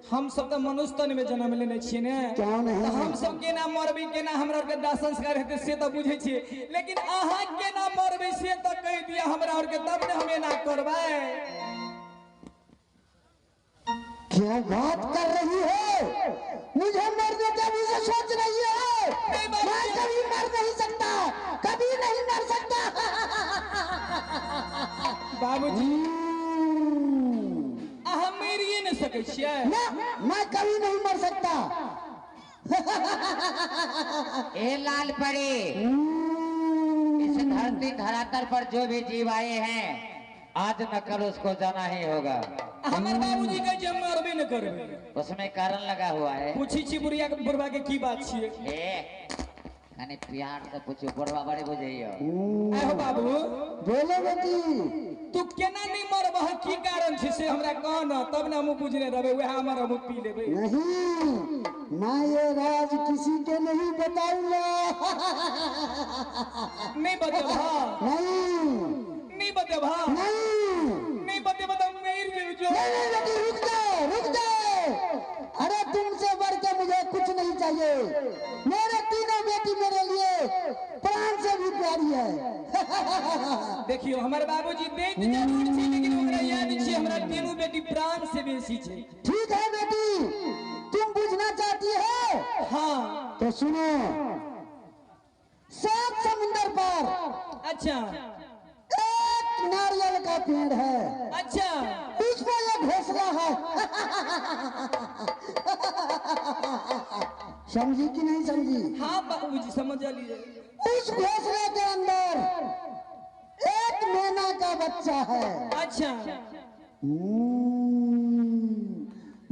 हम सब तो मनुष्य तन में जन्म लेने छिए ने हम सब के ना मरबे के ना हमरा के दाह संस्कार हेते से तो बुझे छिए, लेकिन आहा के ना मरबे से तो कह दिया हमरा और के तब ने हमें ना करबे। क्या बात कर रही हो? मुझे मरने का मुझे सोच रही है। मैं कभी मर नहीं सकता, कभी नहीं मर सकता। बाबूजी हम मेरी न सके छिए ना, मैं कभी नहीं मर सकता। ए लाल परी, इस धरती धरातल पर जो भी जीव आए हैं आज न कल उसको जाना ही होगा। हमारे बाबूजी का जन्म मरबे न करबे, उसमें कारण लगा हुआ है। पूछी छी बुढ़िया के बुढ़वा के की बात छिए? कने प्यार से पूछो, बुढ़वा बड़े बुझैयो। आहो बाबू बोलो बेटी, तू केना नहीं मरबह, की कारण छे से हमरा कह न, तब न हम बुझने रहबे, वह हमर हम पी लेबे। नहीं, मैं ये राज किसी के नहीं बताऊंगा। नहीं बतेबा? नहीं बतेबा? नहीं बतेबा तो मेर जो। नहीं बेटी रुक जाओ, रुक जाओ। अरे तुमसे बढ़ के मुझे कुछ नहीं चाहिए। मेरे तीनों बेटी मेरे लिए प्राण से भी प्यारी है। देखियो हमारे बाबूजी देख जरूर छी, लेकिन ओकरा याद छी हमरा तीनों बेटी प्राण से बेसी छे। ठीक है बेटी, तुम बुझना चाहती है? हाँ तो सुनो, 7 समुंदर पर अच्छा एक नारियल का पेड़ है। अच्छा उसमें एक घोंसला है। समझी कि नहीं समझी? हाँ बाबूजी समझ लीजिए। उस घोंसले के अंदर एक मैना का बच्चा है। अच्छा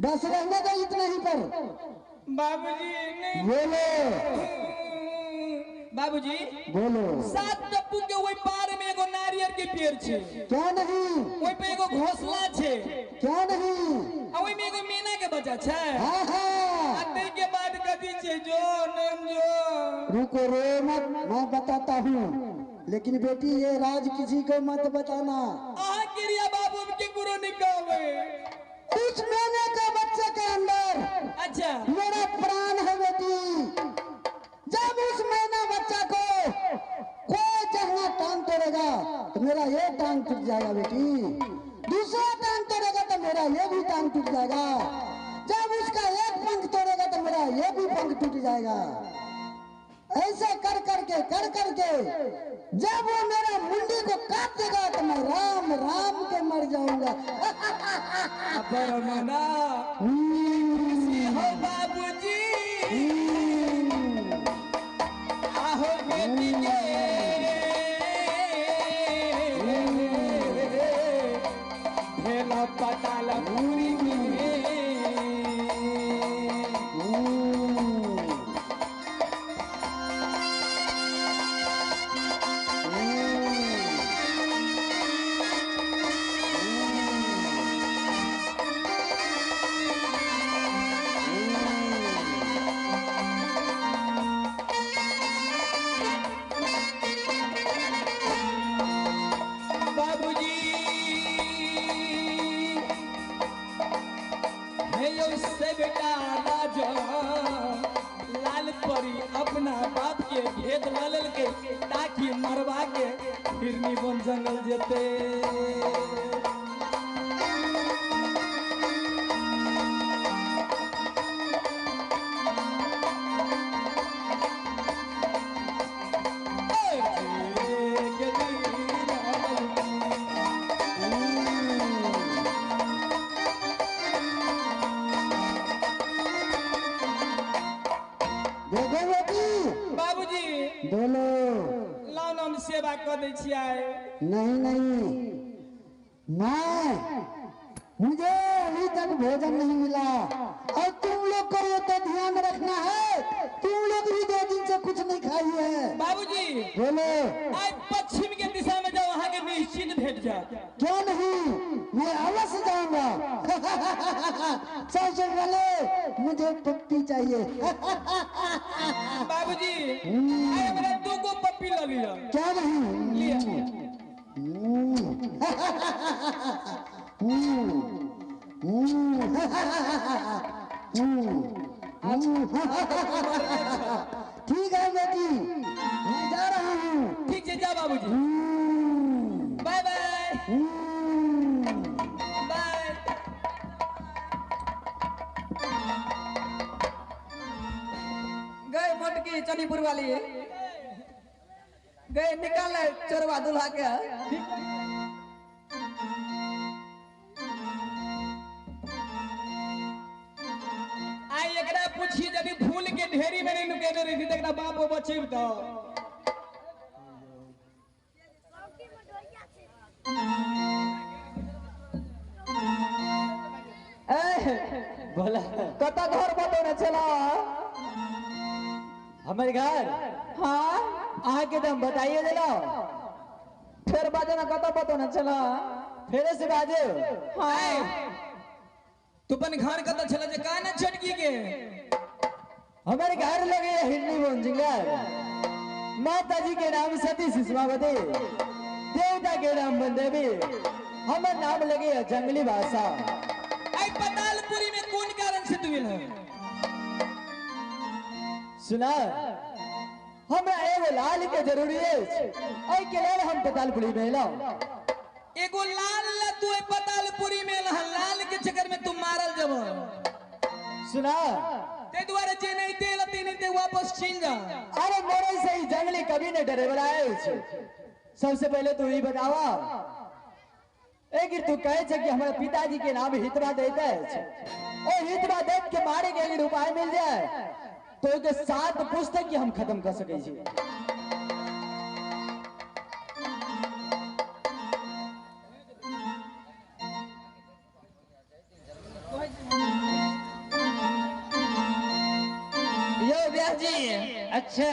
बस रहने दो इतना ही पर। बाबूजी नहीं बोलो बाबूजी, बोलो। 7 टप्पू के वही पार में एगो नारियल के पेड़ छे। क्या नहीं? वही पे एगो घोंसला छे। क्या नहीं? आ वही में एगो मैना के बच्चा छे। हाँ हाँ। आते के बाद कथी छे? जो नाम जो। रुको रो मत, मैं बताता हूँ, लेकिन बेटी ये राज किसी को मत बताना। आहा क्रिया बाबू के गुरु निकावे। उस मैने का बच्चे के अंदर अच्छा मेरा प्राण है बेटी। जब उस मैना बच्चा को कोई जहाँ टांग तोड़ेगा तो मेरा ये टांग टूट जाएगा बेटी। दूसरा टांग तोड़ेगा तो मेरा ये भी टांग टूट जाएगा। जब उसका एक पंख तोड़ेगा तो मेरा ये भी पंख टूट जाएगा। ऐसे कर करके जब वो मेरा मुंडी को काट देगा तो मैं राम राम के मर जाऊंगा। हो बाबूजी आहो बेटी के भेला पताला पूरी में। अपना बाप के भेद लल के ताकि मरवा के फिर निबन जंगल जेते। बाबूजी बोलो। लाओ हम सेवा कर दे छियै। नहीं नहीं, मुझे अभी तक भोजन नहीं मिला और तुम लोग को ये तो ध्यान रखना है, तुम लोग भी 2 दिन से कुछ नहीं खाई है। बाबूजी बोलो। आज पश्चिम के दिशा में जाओ, वहाँ के निश्चित भेंट जा। क्यों नहीं, मैं अवश्य जाऊंगा। सबसे पहले मुझे पप्पी चाहिए। बाबूजी आज मेरा 2 को पप्पी ले लिया। क्या नहीं लिया। ठीक है बेटी, मैं जा रहा हूँ। ठीक है जा बाबूजी, बाय बाय बाय। गए मोटकी चनीपुर वाली, गए निकाल चोरवा दुल्हा के। आई एकरा पूछी जब फूल के ढेरी में नहीं नुकेले रही थी, एकरा बाप वो बची तो बोला कता घर बतो न चला। हमारे घर हाँ आके दम बताइए देना, फिर बाजे ना कता बतो न चला। फिर से बाजे। हाँ तू अपन घर कता चला जे का ना छटकी के। हमारे घर लगे हिरनी बोंजिंगर, माता जी के नाम सती सुषमावती, देवता के नाम बंदेवी, हमारे नाम लगे जंगली भाषा। आई पतालपुरी में कौन कारण से तू है? सुना, हमरा एगो लाल के जरूरी है, आई के लिए हम पतालपुरी में लाओ। एगो लाल ला तू पतालपुरी में लाल के चक्कर में तू मारल जब। सुना, ते द्वारे जे नहीं तेल तीन ते वापस छीन जा। अरे मोरे से ही जंगली कभी न डरे वाला है। सबसे पहले तू ही बतावा, एक तू कहे कि हमारे पिताजी के नाम हितवा देते हैं, और हितवा देख के मारे के अगर उपाय मिल जाए तो के 7 पुस्तक की हम खत्म कर सके छी। यो व्यास जी, अच्छा,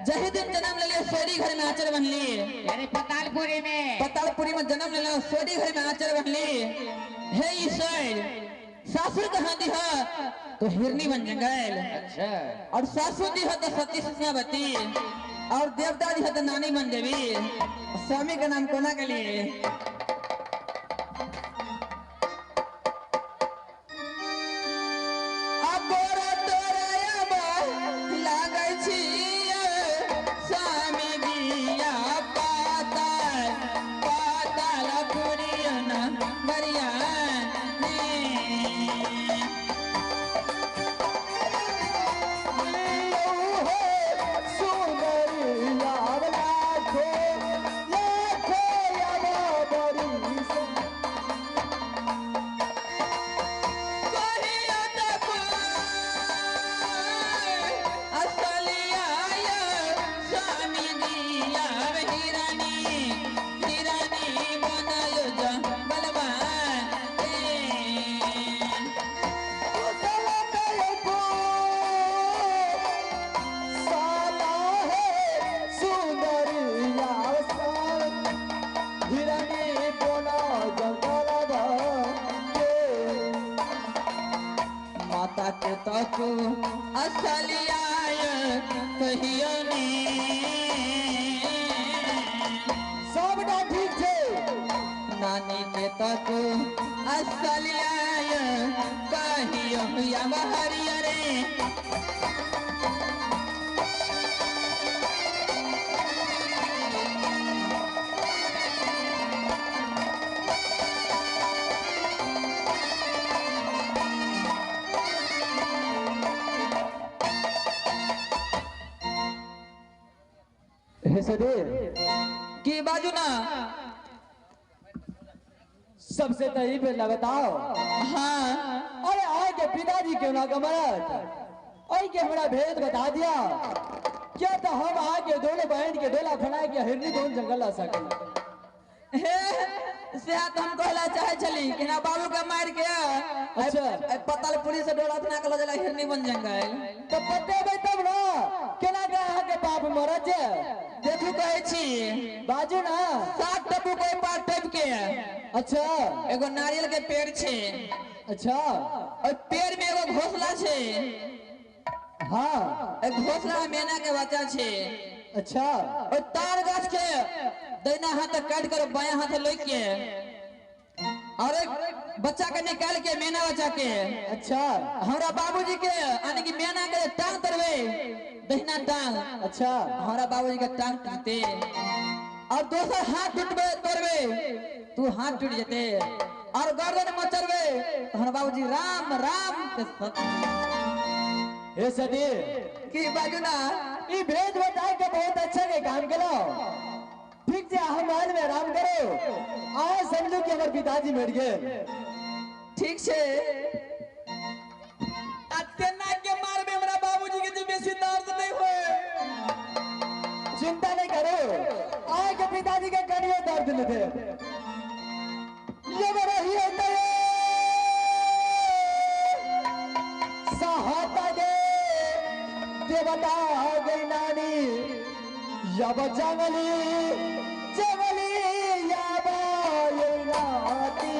जही दिन जन्म ले लियो सोडी घर में आचर बनली। यानी पतालपुरी में पतालपुरी में जन्म ले लियो सोडी घर में आचर बनली। हे ईश्वर, सासुर कहाँ दी है तो हिरनी बन जंगल, अच्छा, और सासुर दी है तो सती सुषमावती, और देवता दी है तो नानी बन देवी। स्वामी का नाम कोना के लिए? तू असलिया कहियो ने सबटा ठीक छे। नानी के तू असलिया कहियो या बहरिया रे। की बाजू ना सबसे तही पहला बताओ। हाँ अरे आए के पिताजी क्यों ना कमरत, और के हमारा भेद बता दिया क्या, तो हम आगे दोनों बहन के डोला फनाए के हिरनी दोन जंगल आ सके। से तो हम कहला चाहे चली कि ना बाबू का मार के अच्छा पतालपुरी से डोला फना के जला हिरनी बन जंगल। तो पते भाई तब ना केना के आके बाप मरत जे देखू कहे छी बाजू ना। 7 टपू कोई पार टप के अच्छा एगो नारियल के पेड़ छे। अच्छा और पेड़ में एगो घोंसला छे। हाँ एक घोंसला में मैना के बच्चा छे। अच्छा और तार गाछ के दाहिना हाथ काट कर बायां हाथ लेके के और एक बच्चा के निकाल के मैना बच्चा के अच्छा हमारा बाबूजी के यानी कि मैना के टांग तरवे दाहिना टांग। अच्छा हमारा बाबूजी का टांग टूटते और दोसर हाथ टूटबे तोड़बे तू हाथ टूट जेते और गर्दन मचरबे तो हमारा बाबूजी राम राम के हे सती की बाजू ना ये भेद बताए के बहुत अच्छा के काम करो। ठीक से हमारे में आराम करो। आए समझो कि हमारे पिताजी मर गए। ठीक छे अतना के मार में हमारा बाबूजी के जो बेसी दर्द नहीं होए। चिंता नहीं करो। आए के पिताजी के कड़िए दर्द न थे। ये बड़ा ही होता है सहाता दे देवता गई नानी यब जंगली जंगली यब ये नाती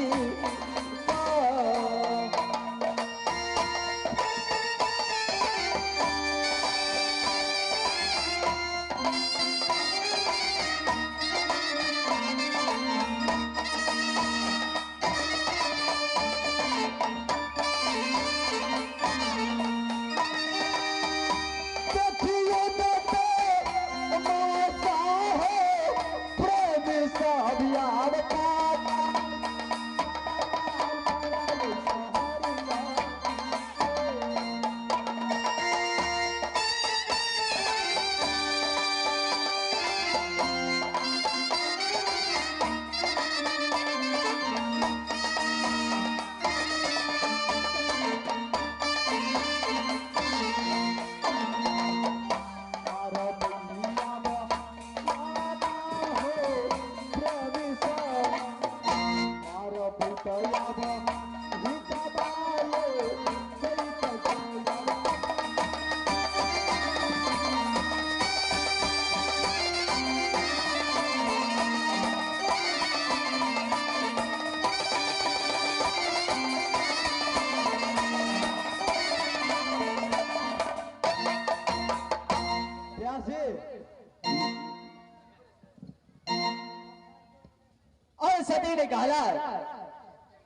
और सती ने कहा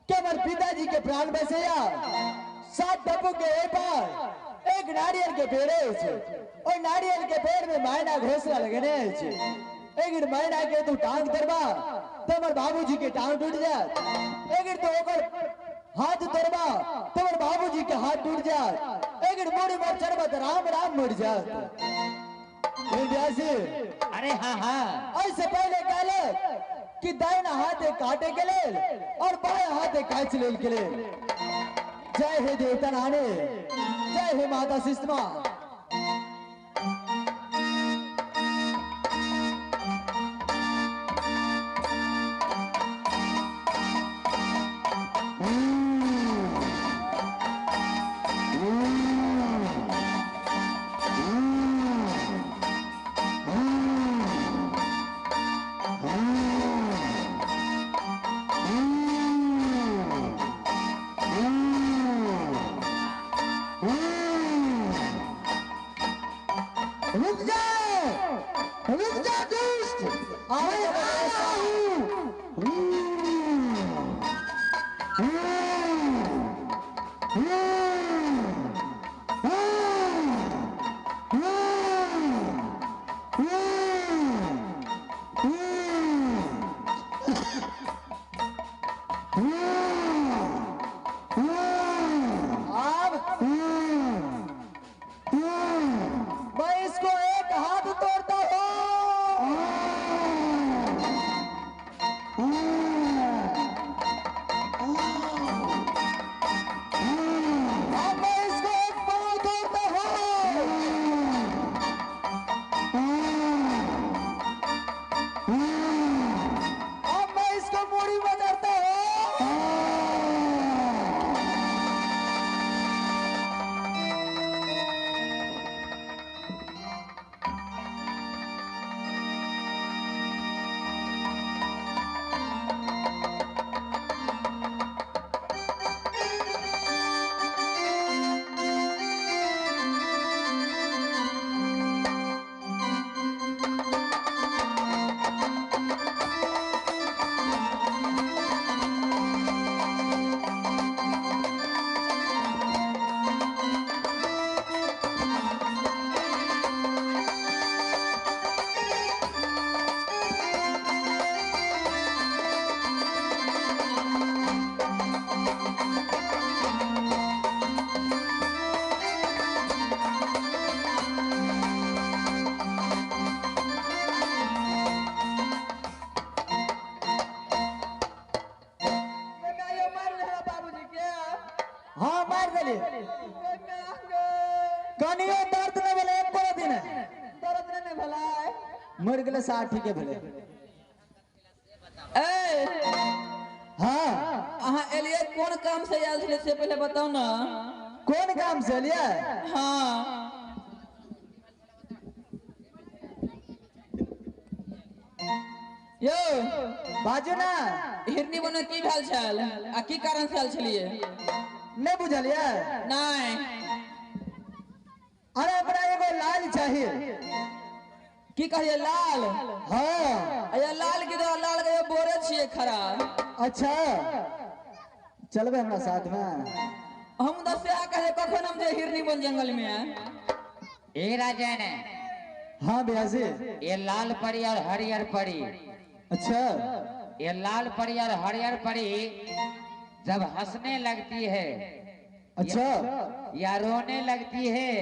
कि हमारे पिताजी के प्राण बसे या 7 डब्बों के पार एक नारियल के पेड़ है और नारियल के पेड़ में मायना घोसला लगने है। एक मायना के तू टांग दरबा तो हमारे बाबूजी के टांग टूट जाए। एक तो होकर हाथ दरबा तो हमारे बाबूजी के हाथ टूट जाए। एक मोड़ी मोड़ चढ़बा तो राम राम मर जाए। अरे हाँ हाँ ऐसे पहले कहले कि दाहिना हाथ काटे के लिए और बाएं हाथ काट ले के लिए। जय हे देवता नाने, जय हे माता सिस्टमा। रुक जा दोस्त, आवाज आ मैं इसको एक हाथ तोड़ता हूँ। कनियो दर्द न भेले एको दिन दर्द न भेला मर गेले 60 के भेले ए हाँ अहाँ एलिए कोन काम से आयल छले से पहले बताओ ना। कौन काम से लिया हाँ यो बाजू ना हिरनी बने की भेल छल आ की कारण से आयल छलिए नहीं बुझलिए नहीं। अरे हमरा एगो लाल चाहिए। की कहलिए लाल? हाँ अया लाल की तरह लाल के बोरे छिए खरा। अच्छा चलबे हमरा साथ में। हम दस से आ कहे कखन हम जे हिरनी बन जंगल में ए राजन हाँ ब्याजी ये लाल परी और हरियर परी, अच्छा ये लाल परी और हरियर परी जब हंसने लगती है अच्छा या रोने लगती है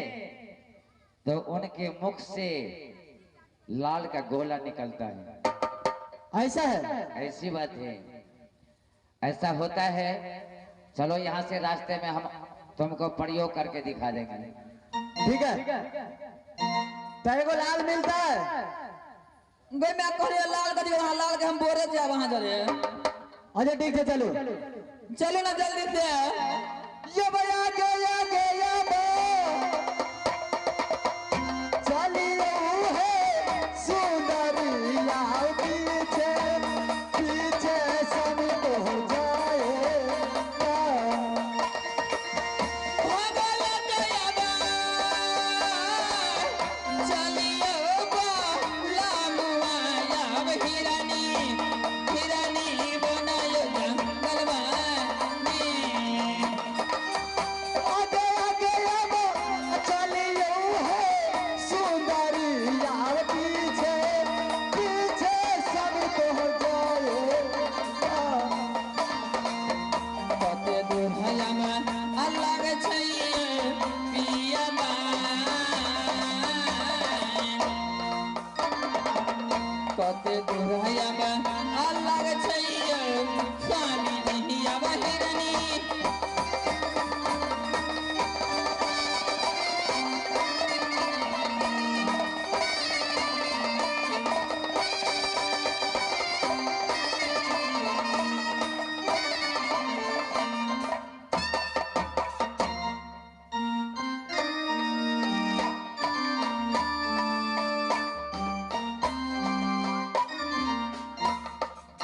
तो उनके मुख से लाल का गोला निकलता है। ऐसा है ऐसी बात है, ऐसा होता है। चलो यहाँ से रास्ते में हम तुमको प्रयोग करके दिखा देंगे। ठीक है तो एगो लाल मिलता है। गई मैं कहलिए लाल का वहां लाल के हम बोरे जा वहां जरे। अच्छा ठीक है चलो चलो ना जल्दी से। ये भैया गया चलिए है सुंदरिया पीछे पीछे सब तो जाएगा। भगल गया चलिए लालुआ अब हिरनी हिरनी बनायो जंगलवा में। आगे चलिए है सुंदरिया पीछे पीछे सब तो जाएगा। कते दूर हयम अलग छैये पियबा कते दूर हयम अलग छैये स्वामी जी अब हिरनी।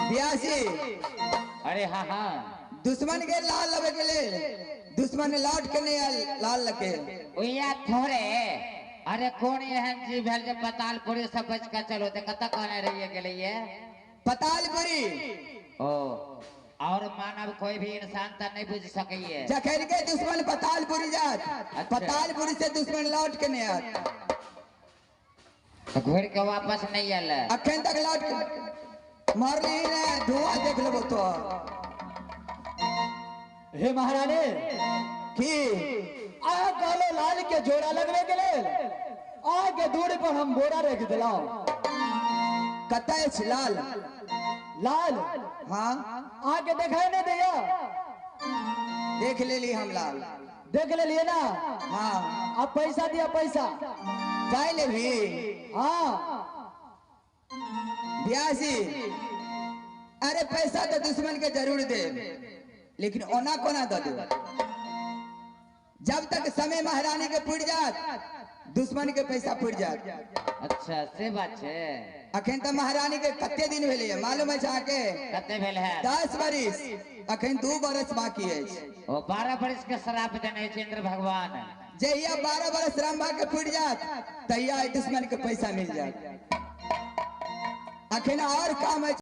ब्यासी अरे हाँ हाँ दुश्मन के लाल लगे के ले दुश्मन लौट के नहीं आयल लाल लगे। उया थोड़े अरे कौन एहन जी भेल जे पतालपुरी से बच के चलो ते कत कहने रहिए के लिए पतालपुरी ओ और मानव कोई भी इंसान तो नहीं बुझ सके। जखन के दुश्मन पतालपुरी जात पतालपुरी से दुश्मन लौट के नहीं आत तो घूर के वापस नहीं आल। अखन तक लौट के मार ली रे धुआं देख लेबो तो। हे महारानी की आ कालो लाल के जोड़ा लगने के लिए आगे दूरी पर हम बोरा रख दिला। कतय छ लाल? लाल हाँ आगे दिखाई नहीं दिया। देख ले ली हम लाल। देख ले लिए ना। हाँ अब पैसा दिया पैसा जाए ले भी हाँ ब्यासी। अरे पैसा तो दुश्मन के जरूर दे लेकिन ओना कोना दे दो। जब तक समय महारानी के पुड़ जात दुश्मन के पैसा पुड़ जात। अच्छा से बात है। अखन तो महारानी के कते दिन भेले मालूम है जाके? कते भेल है? 10 बरिस अखन 2 बरस बाकी है। ओ 12 बरस के श्राप देने छै इंद्र भगवान। जहिया 12 बरस रंभा के फुट जात तहिया दुश्मन के पैसा मिल जात। अखन और काम है।